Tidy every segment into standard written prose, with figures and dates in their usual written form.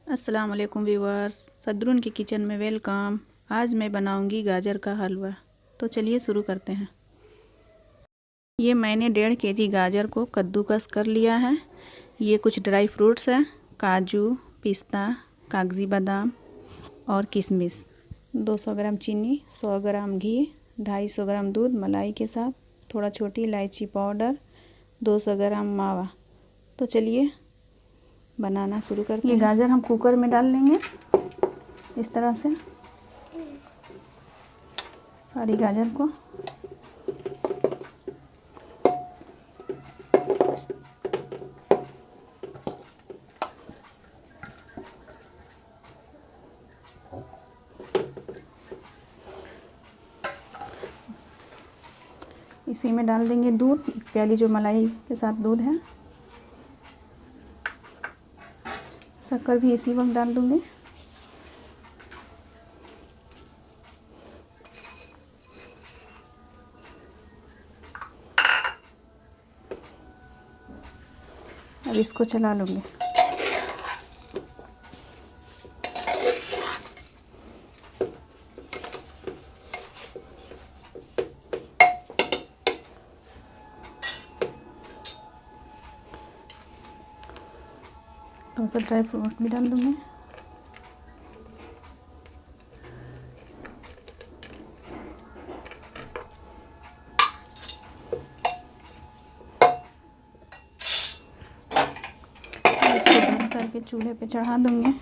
अस्सलाम वालेकुम व्यूवर्स, सदरुन की किचन में वेलकम। आज मैं बनाऊंगी गाजर का हलवा। तो चलिए शुरू करते हैं। ये मैंने 1.5 kg गाजर को कद्दूकस कर लिया है। ये कुछ ड्राई फ्रूट्स हैं, काजू, पिस्ता, कागजी बादाम और किशमिश। 200 ग्राम चीनी, 100 ग्राम घी, 250 ग्राम दूध मलाई के साथ, थोड़ा छोटी इलायची पाउडर, 200 ग्राम मावा। तो चलिए बनाना शुरू करते हैं। ये गाजर हम कुकर में डाल लेंगे इस तरह से सारी गाजर को। इसी में डाल देंगे दूध, 1 प्याली जो मलाई के साथ दूध है। शक्कर भी इसी वक्त डाल दूंगी। अब इसको चला लूँगी। थोड़ा सा ड्राई फ्रूट भी डाल दूँगी। इसको बंद करके चूल्हे पे चढ़ा दूँगी।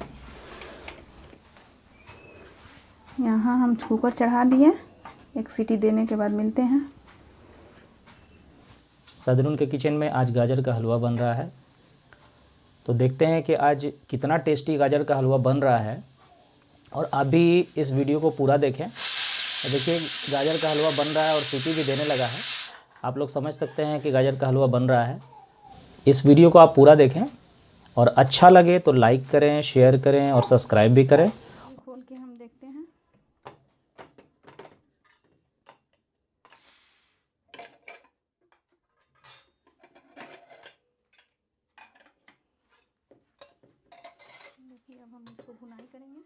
यहाँ हम कुकर चढ़ा दिए, 1 सीटी देने के बाद मिलते हैं। सदरुन के किचन में आज गाजर का हलवा बन रहा है। तो देखते हैं कि आज कितना टेस्टी गाजर का हलवा बन रहा है, और आप भी इस वीडियो को पूरा देखें। तो देखिए गाजर का हलवा बन रहा है और सीटी भी देने लगा है। आप लोग समझ सकते हैं कि गाजर का हलवा बन रहा है। इस वीडियो को आप पूरा देखें और अच्छा लगे तो लाइक करें, शेयर करें और सब्सक्राइब भी करें। खोल के हम देखते हैं। देखिए अब हम इसको भुनाई करेंगे।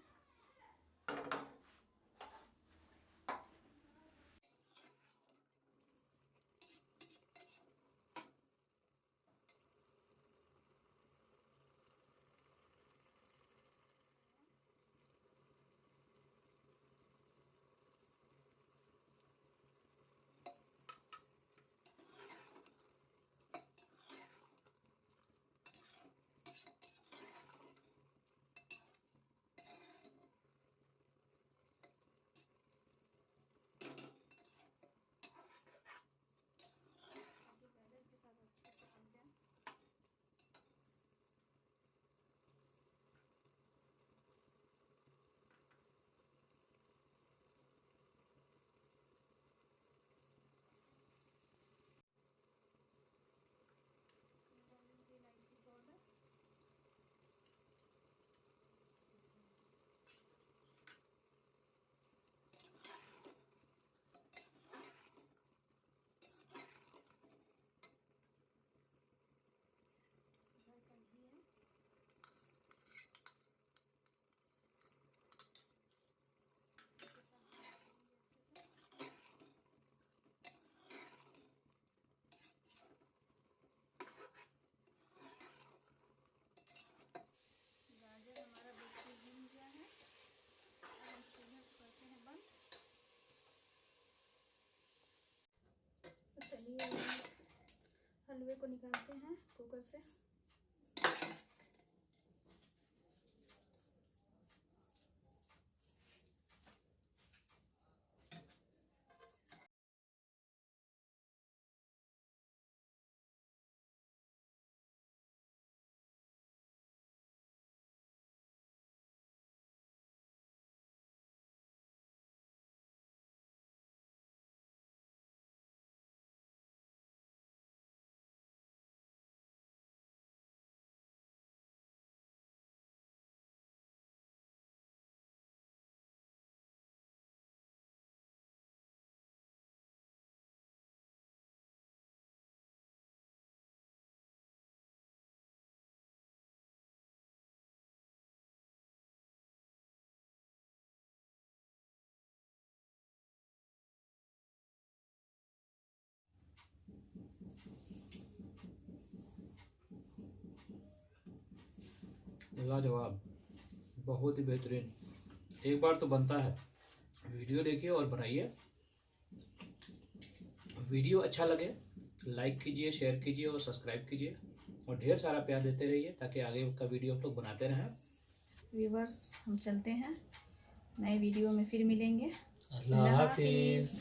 गाजर हमारा बिल्कुल भून गया है। हम चूल्हे को करते हैं बंद। तो चलिए हलवे को निकालते हैं कुकर से। लाजवाब, बहुत ही बेहतरीन। एक बार तो बनता है, वीडियो देखिए और बनाइए। वीडियो अच्छा लगे लाइक कीजिए, शेयर कीजिए और सब्सक्राइब कीजिए और ढेर सारा प्यार देते रहिए ताकि आगे का वीडियो हम लोग बनाते रहें। व्यूवर्स, हम चलते हैं, नए वीडियो में फिर मिलेंगे। अल्लाह हाफिज़।